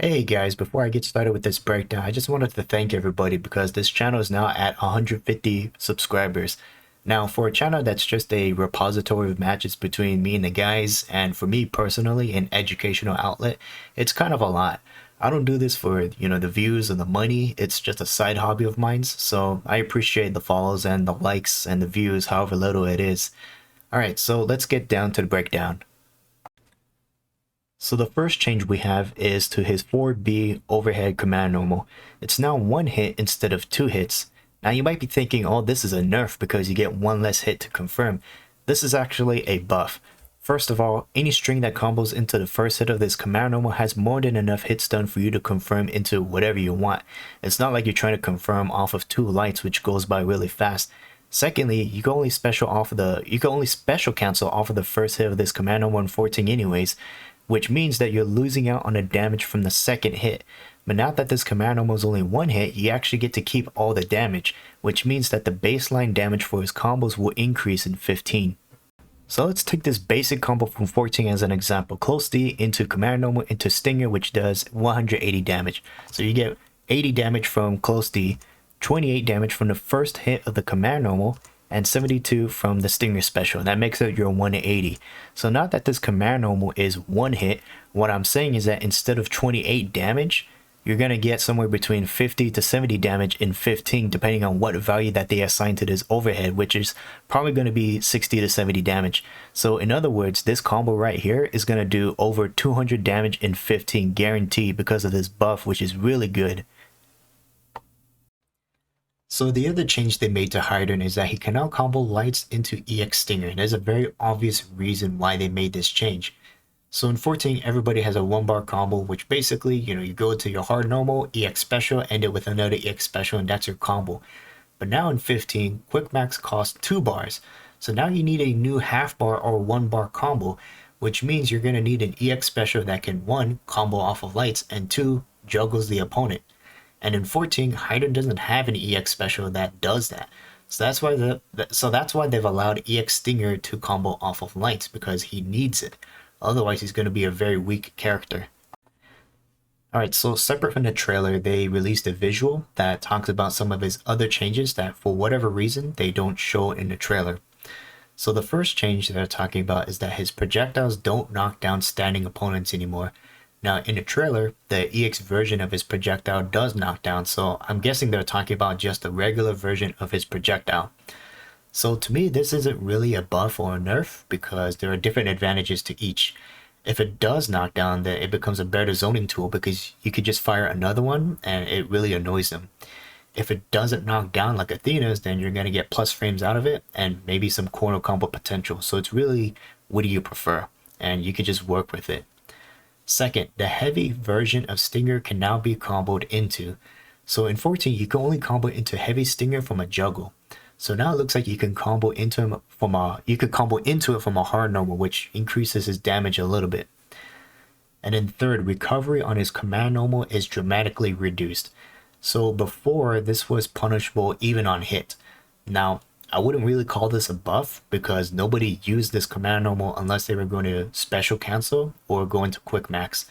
Hey guys, before I get started with this breakdown, I just wanted to thank everybody because this channel is now at 150 subscribers. Now, for a channel that's just a repository of matches between me and the guys, and for me personally, an educational outlet, it's kind of a lot. I don't do this for, the views and the money. It's just a side hobby of mine. So I appreciate the follows and the likes and the views, however little it is. Alright, so let's get down to the breakdown. So the first change we have is to his 4B overhead command normal. It's now one hit instead of two hits. Now you might be thinking, oh, this is a nerf because you get one less hit to confirm. This is actually a buff. First of all, any string that combos into the first hit of this command normal has more than enough hits done for you to confirm into whatever you want. It's not like you're trying to confirm off of two lights, which goes by really fast. Secondly, you can only special cancel off of the first hit of this command normal in 14 anyways, which means that you're losing out on the damage from the second hit. But now that this command normal is only one hit, you actually get to keep all the damage, which means that the baseline damage for his combos will increase in 15. So let's take this basic combo from 14 as an example. Close D into command normal into stinger, which does 180 damage. So you get 80 damage from close D, 28 damage from the first hit of the command normal, and 72 from the stinger special. That makes it your 180. So now that this command normal is one hit, what I'm saying is that instead of 28 damage, you're going to get somewhere between 50 to 70 damage in 15, depending on what value that they assign to this overhead, which is probably going to be 60 to 70 damage. So in other words, this combo right here is going to do over 200 damage in 15 guaranteed because of this buff, which is really good. So the other change they made to Heidern is that he can now combo lights into EX Stinger, and there's a very obvious reason why they made this change. So in 14, everybody has a 1-bar combo, which basically, you go to your hard normal, EX special, end it with another EX special, and that's your combo. But now in 15, Quick Max costs 2 bars. So now you need a new half-bar or 1-bar combo, which means you're going to need an EX special that can 1, combo off of lights, and 2, juggles the opponent. And in 14, Heidern doesn't have an EX special that does that. So that's why they've allowed EX Stinger to combo off of lights, because he needs it. Otherwise, he's going to be a very weak character. Alright, so separate from the trailer, they released a visual that talks about some of his other changes that for whatever reason they don't show in the trailer. So the first change they're talking about is that his projectiles don't knock down standing opponents anymore. Now, in the trailer, the EX version of his projectile does knock down, so I'm guessing they're talking about just the regular version of his projectile. So to me, this isn't really a buff or a nerf because there are different advantages to each. If it does knock down, then it becomes a better zoning tool because you could just fire another one and it really annoys them. If it doesn't knock down like Athena's, then you're going to get plus frames out of it and maybe some corner combo potential. So it's really, what do you prefer? And you could just work with it. Second, the heavy version of Stinger can now be comboed into. So in 14, you can only combo into heavy Stinger from a juggle. So now it looks like you can combo into it from a hard normal, which increases his damage a little bit. And then third, recovery on his command normal is dramatically reduced. So before, this was punishable even on hit. Now, I wouldn't really call this a buff because nobody used this command normal unless they were going to special cancel or go into quick max.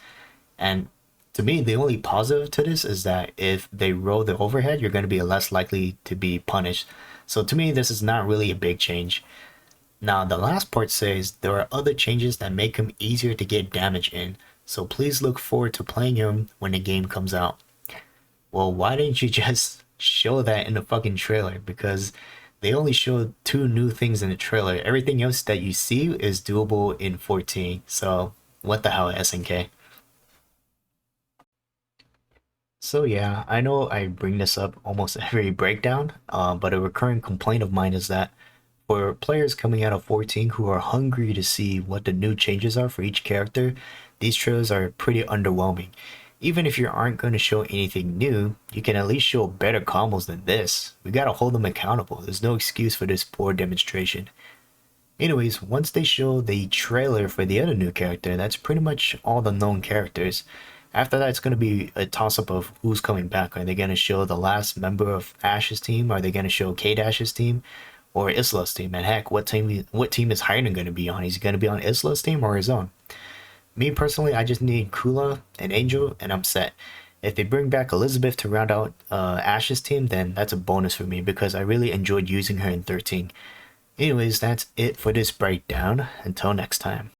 And to me, the only positive to this is that if they roll the overhead, you're going to be less likely to be punished. So to me, this is not really a big change. Now, the last part says there are other changes that make him easier to get damage in. So please look forward to playing him when the game comes out. Well, why didn't you just show that in the fucking trailer? Because they only showed 2 new things in the trailer. Everything else that you see is doable in 14. So what the hell, SNK? So yeah, I know I bring this up almost every breakdown, but a recurring complaint of mine is that for players coming out of 14 who are hungry to see what the new changes are for each character, these trailers are pretty underwhelming. Even if you aren't going to show anything new, you can at least show better combos than this. We gotta hold them accountable. There's no excuse for this poor demonstration. Anyways, once they show the trailer for the other new character, that's pretty much all the known characters. After that, it's going to be a toss-up of who's coming back. Are they going to show the last member of Ash's team? Are they going to show K-Dash's team? Or Isla's team? And heck, what team is Heidern going to be on? Is he going to be on Isla's team or his own? Me personally, I just need Kula and Angel, and I'm set. If they bring back Elizabeth to round out Ash's team, then that's a bonus for me because I really enjoyed using her in 13. Anyways, that's it for this breakdown. Until next time.